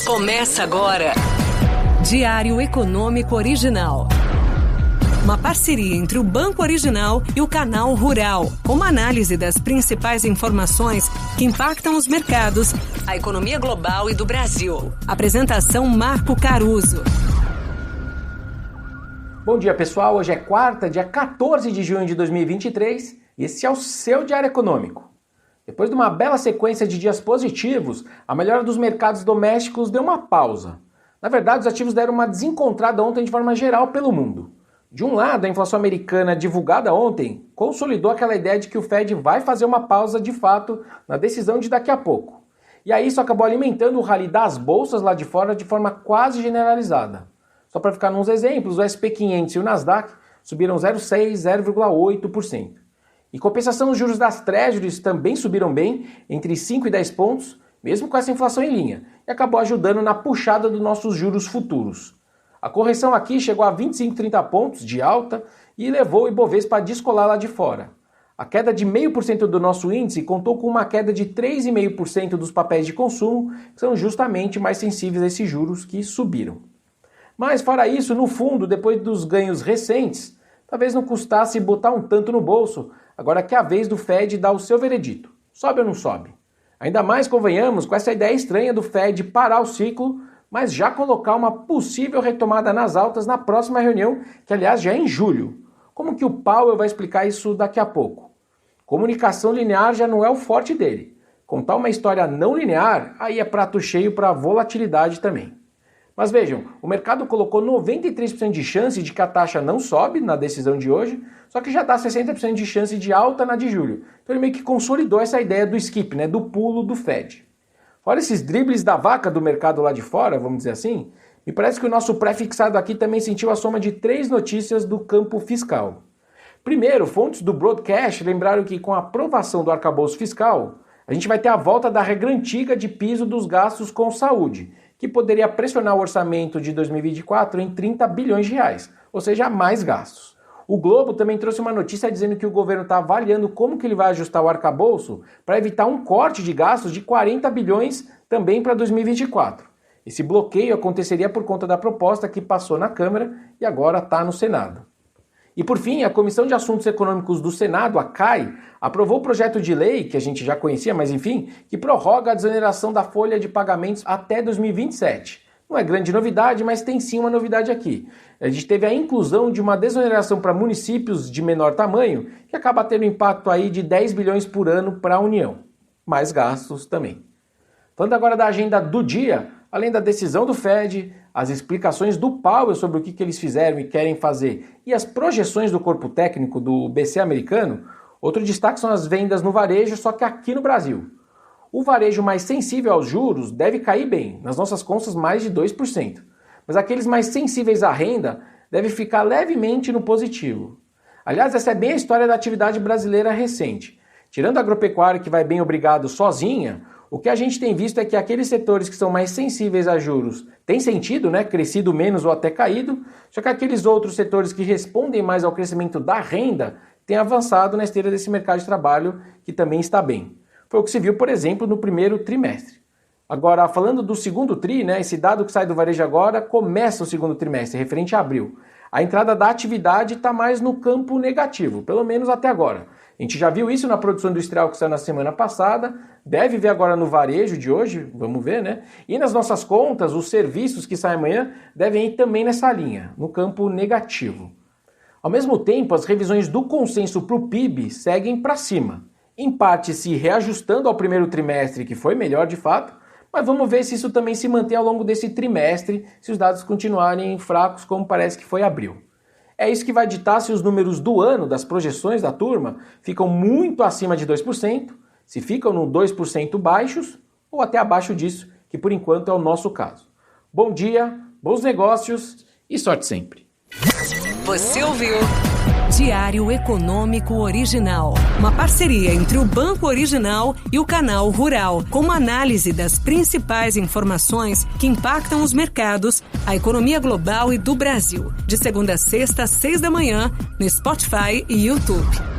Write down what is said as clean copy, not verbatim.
Começa agora. Diário Econômico Original. Uma parceria entre o Banco Original e o Canal Rural, com uma análise das principais informações que impactam os mercados, a economia global e do Brasil. Apresentação Marco Caruso. Bom dia, pessoal. Hoje é quarta, dia 14 de junho de 2023 e esse é o seu Diário Econômico. Depois de uma bela sequência de dias positivos, a melhora dos mercados domésticos deu uma pausa. Na verdade, os ativos deram uma desencontrada ontem de forma geral pelo mundo. De um lado, a inflação americana divulgada ontem consolidou aquela ideia de que o Fed vai fazer uma pausa de fato na decisão de daqui a pouco. E aí isso acabou alimentando o rally das bolsas lá de fora de forma quase generalizada. Só para ficar nos exemplos, o SP 500 e o Nasdaq subiram 0,6% e 0,8%. Em compensação, os juros das Treasuries também subiram bem, entre 5 e 10 pontos, mesmo com essa inflação em linha, e acabou ajudando na puxada dos nossos juros futuros. A correção aqui chegou a 25, 30 pontos de alta e levou o Ibovespa a descolar lá de fora. A queda de 0,5% do nosso índice contou com uma queda de 3,5% dos papéis de consumo, que são justamente mais sensíveis a esses juros que subiram. Mas fora isso, no fundo, depois dos ganhos recentes, talvez não custasse botar um tanto no bolso, agora que é a vez do Fed dar o seu veredito. Sobe ou não sobe? Ainda mais, convenhamos, com essa ideia estranha do Fed parar o ciclo, mas já colocar uma possível retomada nas altas na próxima reunião, que aliás já é em julho. Como que o Powell vai explicar isso daqui a pouco? Comunicação linear já não é o forte dele. Contar uma história não linear, aí é prato cheio para volatilidade também. Mas vejam, o mercado colocou 93% de chance de que a taxa não sobe na decisão de hoje, só que já dá 60% de chance de alta na de julho. Então ele meio que consolidou essa ideia do skip, do pulo do Fed. Fora esses dribles da vaca do mercado lá de fora, vamos dizer assim, me parece que o nosso pré-fixado aqui também sentiu a soma de 3 notícias do campo fiscal. Primeiro, fontes do Broadcast lembraram que com a aprovação do arcabouço fiscal, a gente vai ter a volta da regra antiga de piso dos gastos com saúde, que poderia pressionar o orçamento de 2024 em 30 bilhões de reais, ou seja, mais gastos. O Globo também trouxe uma notícia dizendo que o governo está avaliando como que ele vai ajustar o arcabouço para evitar um corte de gastos de 40 bilhões também para 2024. Esse bloqueio aconteceria por conta da proposta que passou na Câmara e agora está no Senado. E por fim, a Comissão de Assuntos Econômicos do Senado, a CAI, aprovou o projeto de lei, que a gente já conhecia, mas enfim, que prorroga a desoneração da folha de pagamentos até 2027. Não é grande novidade, mas tem sim uma novidade aqui. A gente teve a inclusão de uma desoneração para municípios de menor tamanho, que acaba tendo impacto aí de 10 bilhões por ano para a União. Mais gastos também. Falando agora da agenda do dia, além da decisão do Fed, as explicações do Powell sobre o que eles fizeram e querem fazer e as projeções do corpo técnico do BC americano, outro destaque são as vendas no varejo, só que aqui no Brasil. O varejo mais sensível aos juros deve cair bem, nas nossas contas mais de 2%, mas aqueles mais sensíveis à renda devem ficar levemente no positivo. Aliás, essa é bem a história da atividade brasileira recente. Tirando a agropecuária que vai bem obrigado sozinha, o que a gente tem visto é que aqueles setores que são mais sensíveis a juros têm sentido, crescido menos ou até caído, só que aqueles outros setores que respondem mais ao crescimento da renda têm avançado na esteira desse mercado de trabalho que também está bem. Foi o que se viu, por exemplo, no primeiro trimestre. Agora, falando do segundo tri, esse dado que sai do varejo agora começa o segundo trimestre, referente a abril. A entrada da atividade está mais no campo negativo, pelo menos até agora. A gente já viu isso na produção industrial que saiu na semana passada, deve ver agora no varejo de hoje, vamos ver, E nas nossas contas, os serviços que saem amanhã devem ir também nessa linha, no campo negativo. Ao mesmo tempo, as revisões do consenso para o PIB seguem para cima, em parte se reajustando ao primeiro trimestre, que foi melhor de fato, mas vamos ver se isso também se mantém ao longo desse trimestre, se os dados continuarem fracos como parece que foi abril. É isso que vai ditar se os números do ano, das projeções da turma, ficam muito acima de 2%, se ficam no 2% baixos ou até abaixo disso, que por enquanto é o nosso caso. Bom dia, bons negócios e sorte sempre. Você ouviu Diário Econômico Original, uma parceria entre o Banco Original e o Canal Rural, com uma análise das principais informações que impactam os mercados, a economia global e do Brasil. De segunda a sexta, às 6 da manhã, no Spotify e YouTube.